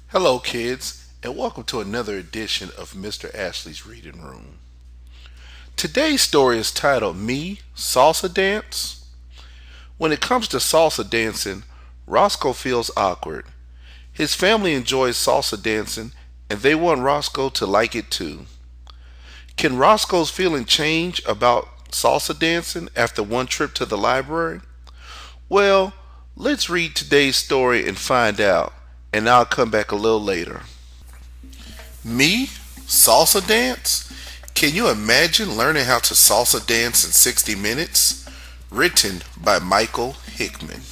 Hello, kids, and welcome to another edition of Mr. Ashley's Reading Room. Today's story is titled Me, Salsa Dance. When it comes to salsa dancing, Roscoe feels awkward. His family enjoys salsa dancing, and they want Roscoe to like it too. Can Roscoe's feeling change about salsa dancing after one trip to the library? Well, let's read today's story and find out, and I'll come back a little later. Me? Salsa dance? Can you imagine learning how to salsa dance in 60 minutes? Written by Michael Hickman.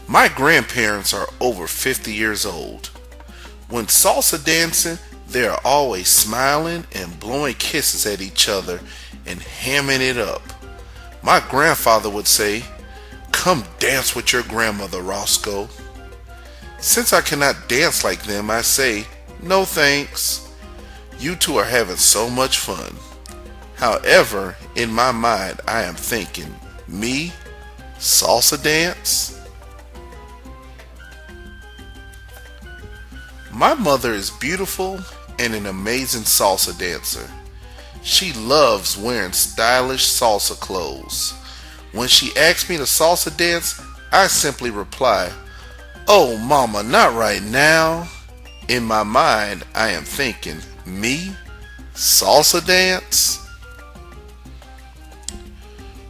My grandparents are over 50 years old. When salsa dancing, they are always smiling and blowing kisses at each other and hamming it up. My grandfather would say, "Come dance with your grandmother, Roscoe." Since I cannot dance like them, I say, "No thanks. You two are having so much fun." However, in my mind, I am thinking, me? Salsa dance? My mother is beautiful and an amazing salsa dancer. She loves wearing stylish salsa clothes. When she asks me to salsa dance, I simply reply, "Oh, mama, not right now." In my mind, I am thinking, me? Salsa dance?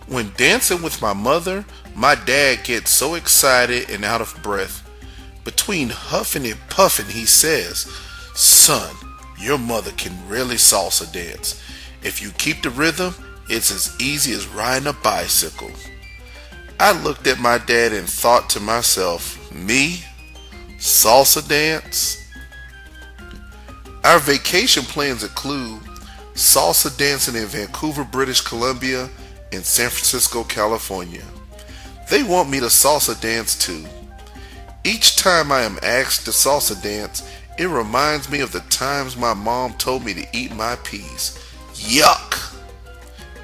When dancing with my mother, my dad gets so excited and out of breath. Between huffing and puffing, he says, "Son, your mother can really salsa dance. If you keep the rhythm, it's as easy as riding a bicycle." I looked at my dad and thought to myself, me? Salsa dance? Our vacation plans include salsa dancing in Vancouver, British Columbia, and San Francisco, California. They want me to salsa dance too. Each time I am asked to salsa dance, it reminds me of the times my mom told me to eat my peas. Yuck!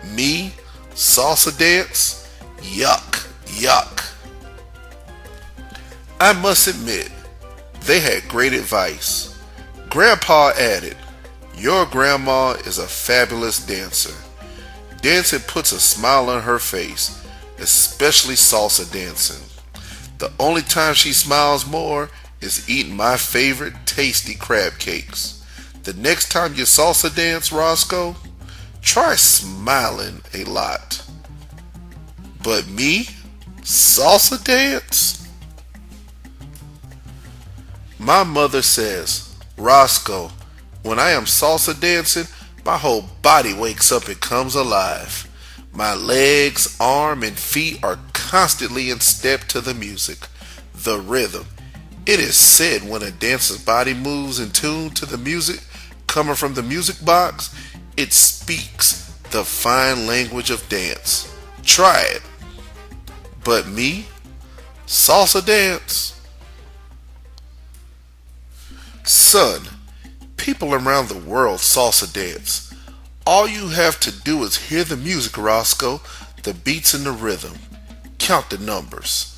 Me? Salsa dance? Yuck, yuck. I must admit, they had great advice. Grandpa added, "Your grandma is a fabulous dancer. Dancing puts a smile on her face, especially salsa dancing. The only time she smiles more is eating my favorite tasty crab cakes. The next time you salsa dance, Roscoe, try smiling a lot." But me? Salsa dance? My mother says, "Roscoe, when I am salsa dancing, my whole body wakes up and comes alive. My legs, arm, and feet are constantly in step to the music, the rhythm. It is said when a dancer's body moves in tune to the music coming from the music box, it speaks the fine language of dance. Try it." But me? Salsa dance? Son, people around the world salsa dance. All you have to do is hear the music, Roscoe, the beats and the rhythm. Count the numbers.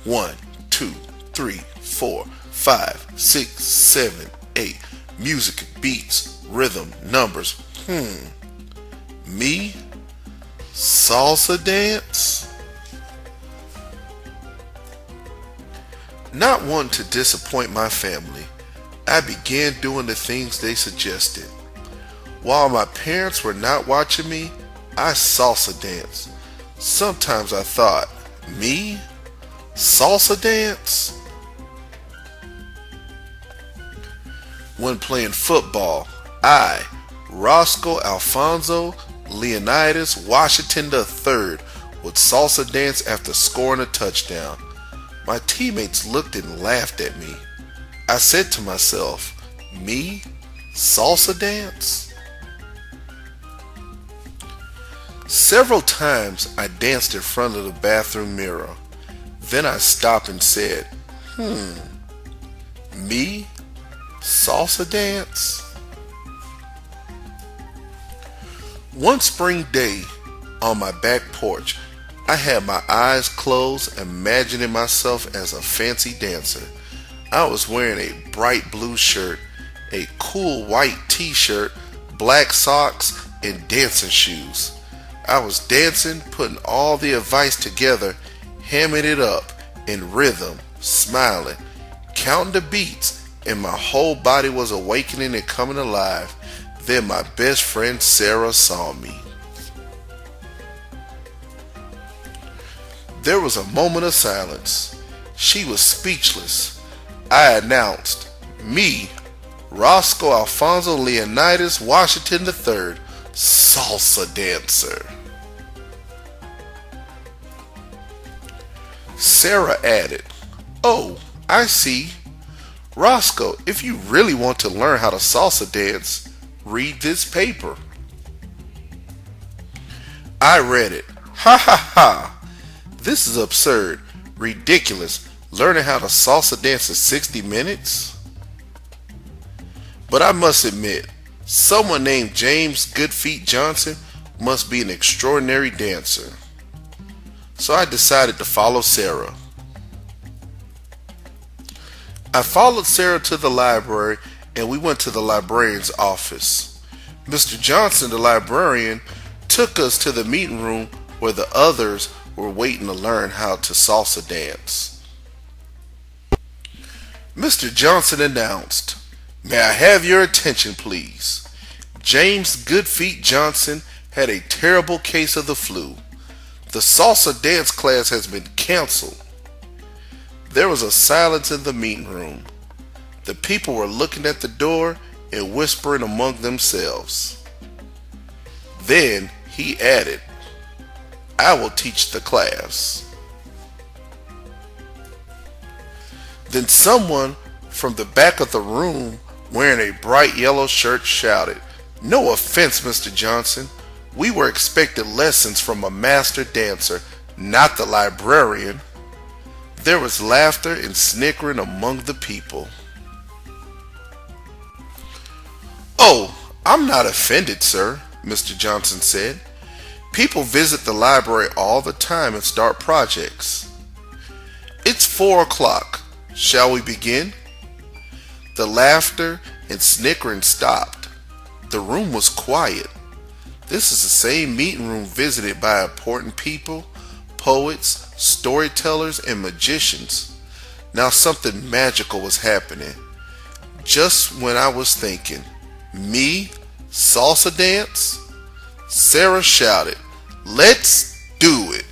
1, 2, 3, 4, 5, 6, 7, 8. Music, beats, rhythm, numbers. Me? Salsa dance? Not wanting to disappoint my family, I began doing the things they suggested. While my parents were not watching me, I salsa danced. Sometimes I thought, me? Salsa dance? When playing football, I, Roscoe Alfonso Leonidas Washington III, would salsa dance after scoring a touchdown. My teammates looked and laughed at me. I said to myself, me? Salsa dance? Several times I danced in front of the bathroom mirror. Then I stopped and said, Me? Salsa dance? One spring day on my back porch, I had my eyes closed, imagining myself as a fancy dancer. I was wearing a bright blue shirt, a cool white t-shirt, black socks, and dancing shoes. I was dancing, putting all the advice together, hamming it up in rhythm, smiling, counting the beats, and my whole body was awakening and coming alive. Then my best friend Sarah saw me. There was a moment of silence. She was speechless. I announced, me, Roscoe Alfonso Leonidas Washington III, salsa dancer. Sarah added, oh, I see. Roscoe, if you really want to learn how to salsa dance, read this paper. I read it. Ha ha ha. This is absurd, ridiculous. Learning how to salsa dance in 60 minutes? But I must admit, someone named James Goodfeet Johnson must be an extraordinary dancer. So I decided to follow Sarah. I followed Sarah to the library and we went to the librarian's office. Mr. Johnson, the librarian, took us to the meeting room where the others were waiting to learn how to salsa dance. Mr. Johnson announced, may I have your attention please? James Goodfeet Johnson had a terrible case of the flu. The salsa dance class has been canceled. There was a silence in the meeting room. The people were looking at the door and whispering among themselves. Then he added, I will teach the class. Then someone from the back of the room wearing a bright yellow shirt shouted, no offense, Mr. Johnson. We were expecting lessons from a master dancer, not the librarian. There was laughter and snickering among the people. Oh, I'm not offended, sir, Mr. Johnson said. People visit the library all the time and start projects. It's 4 o'clock. Shall we begin? The laughter and snickering stopped. The room was quiet. This is the same meeting room visited by important people, poets, storytellers, and magicians. Now something magical was happening. Just when I was thinking, me, salsa dance? Sarah shouted, let's do it.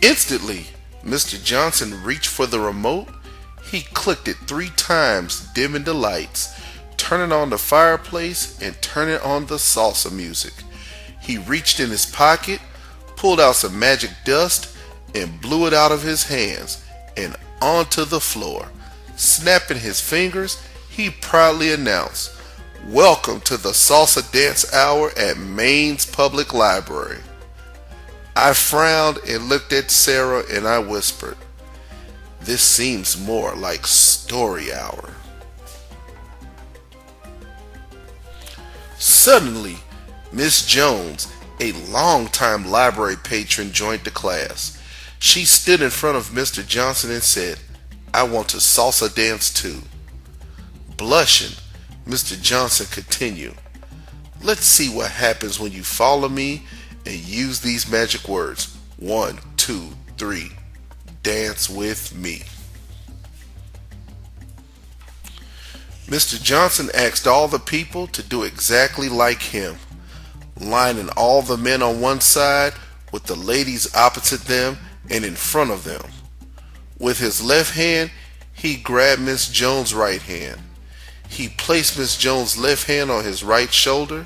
Instantly, Mr. Johnson reached for the remote. He clicked it 3 times, dimming the lights, turning on the fireplace, and turning on the salsa music. He reached in his pocket, pulled out some magic dust, and blew it out of his hands and onto the floor. Snapping his fingers, he proudly announced, welcome to the Salsa Dance Hour at Maine's Public Library. I frowned and looked at Sarah and I whispered, this seems more like story hour. Suddenly, Miss Jones, a longtime library patron, joined the class. She stood in front of Mr. Johnson and said, I want to salsa dance too. Blushing, Mr. Johnson continued, let's see what happens when you follow me and use these magic words. 1, 2, 3. Dance with me. Mr. Johnson asked all the people to do exactly like him, lining all the men on one side with the ladies opposite them and in front of them. With his left hand, he grabbed Miss Jones' right hand. He placed Miss Jones' left hand on his right shoulder.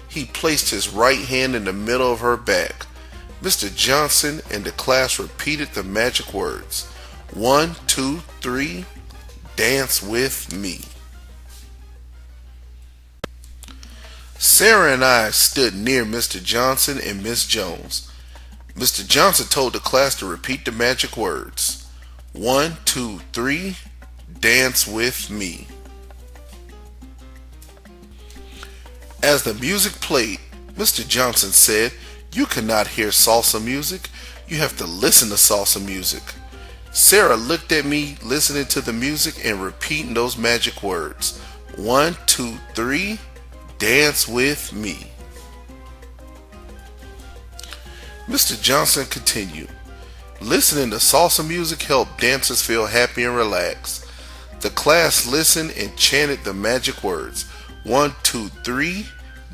He placed his right hand in the middle of her back. Mr. Johnson and the class repeated the magic words. 1, 2, 3, dance with me. Sarah and I stood near Mr. Johnson and Miss Jones. Mr. Johnson told the class to repeat the magic words. 1, 2, 3, dance with me. As the music played, Mr. Johnson said, "You cannot hear salsa music. You have to listen to salsa music." Sarah looked at me listening to the music and repeating those magic words. 1, 2, 3, dance with me. Mr. Johnson continued, "Listening to salsa music helped dancers feel happy and relaxed. The class listened and chanted the magic words, 1, 2, 3,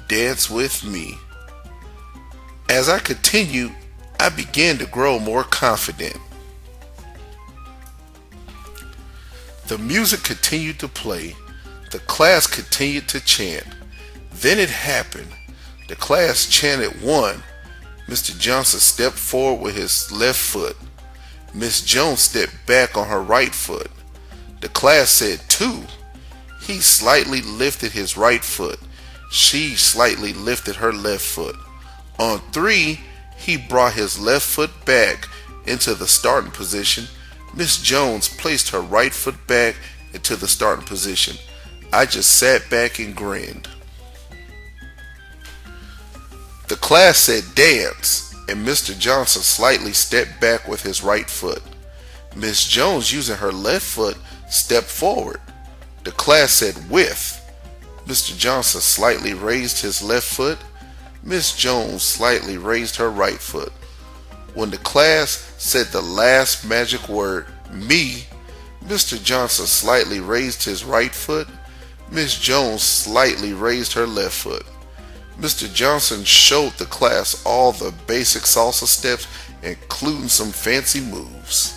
dance with me." As I continued, I began to grow more confident. The music continued to play. The class continued to chant. Then it happened. The class chanted 1. Mr. Johnson stepped forward with his left foot. Miss Jones stepped back on her right foot. The class said 2. He slightly lifted his right foot. She slightly lifted her left foot. On 3, he brought his left foot back into the starting position. Miss Jones placed her right foot back into the starting position. I just sat back and grinned. The class said dance, and Mr. Johnson slightly stepped back with his right foot. Miss Jones, using her left foot, stepped forward. The class said with. Mr. Johnson slightly raised his left foot. Miss Jones slightly raised her right foot. When the class said the last magic word, me, Mr. Johnson slightly raised his right foot. Miss Jones slightly raised her left foot. Mr. Johnson showed the class all the basic salsa steps, including some fancy moves.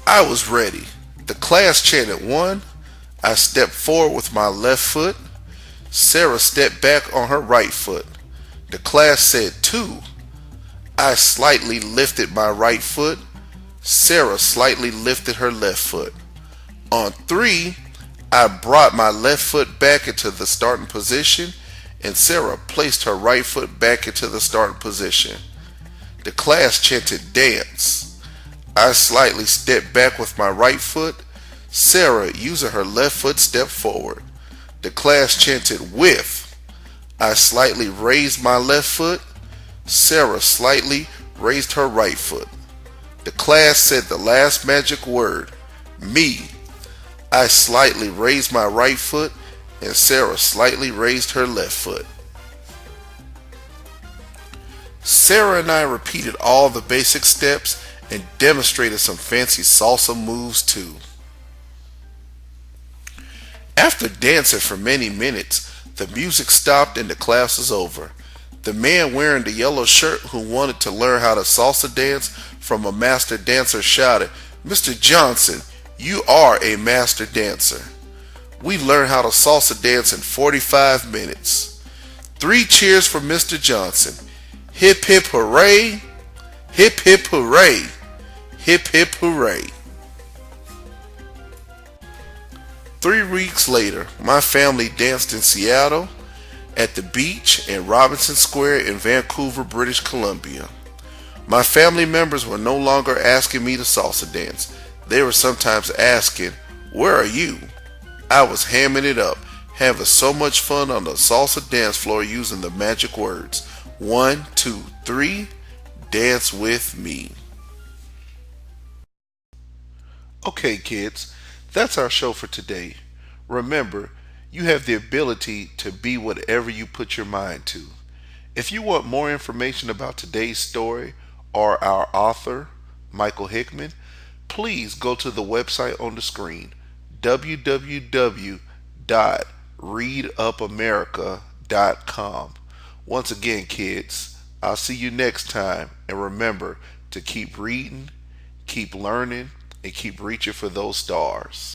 I was ready. The class chanted 1. I stepped forward with my left foot. Sarah stepped back on her right foot. The class said 2. I slightly lifted my right foot. Sarah slightly lifted her left foot. On 3, I brought my left foot back into the starting position, and Sarah placed her right foot back into the starting position. The class chanted dance. I slightly stepped back with my right foot. Sarah, using her left foot, stepped forward. The class chanted with. I slightly raised my left foot. Sarah slightly raised her right foot. The class said the last magic word, me. I slightly raised my right foot, and Sarah slightly raised her left foot. Sarah and I repeated all the basic steps and demonstrated some fancy salsa moves too. After dancing for many minutes, the music stopped and the class was over. The man wearing the yellow shirt who wanted to learn how to salsa dance from a master dancer shouted, "Mr. Johnson, you are a master dancer. We learned how to salsa dance in 45 minutes. 3 cheers for Mr. Johnson. Hip hip hooray, hip hip hooray, hip hip hooray." 3 weeks later, my family danced in Seattle, at the beach, and Robinson Square in Vancouver, British Columbia. My family members were no longer asking me to salsa dance. They were sometimes asking, "Where are you?" I was hamming it up, having so much fun on the salsa dance floor using the magic words, 1, 2, 3, dance with me. Okay, kids, that's our show for today. Remember, you have the ability to be whatever you put your mind to. If you want more information about today's story or our author, Michael Hickman, please go to the website on the screen, www.readupamerica.com. Once again, kids, I'll see you next time, and remember to keep reading, keep learning, and keep reaching for those stars.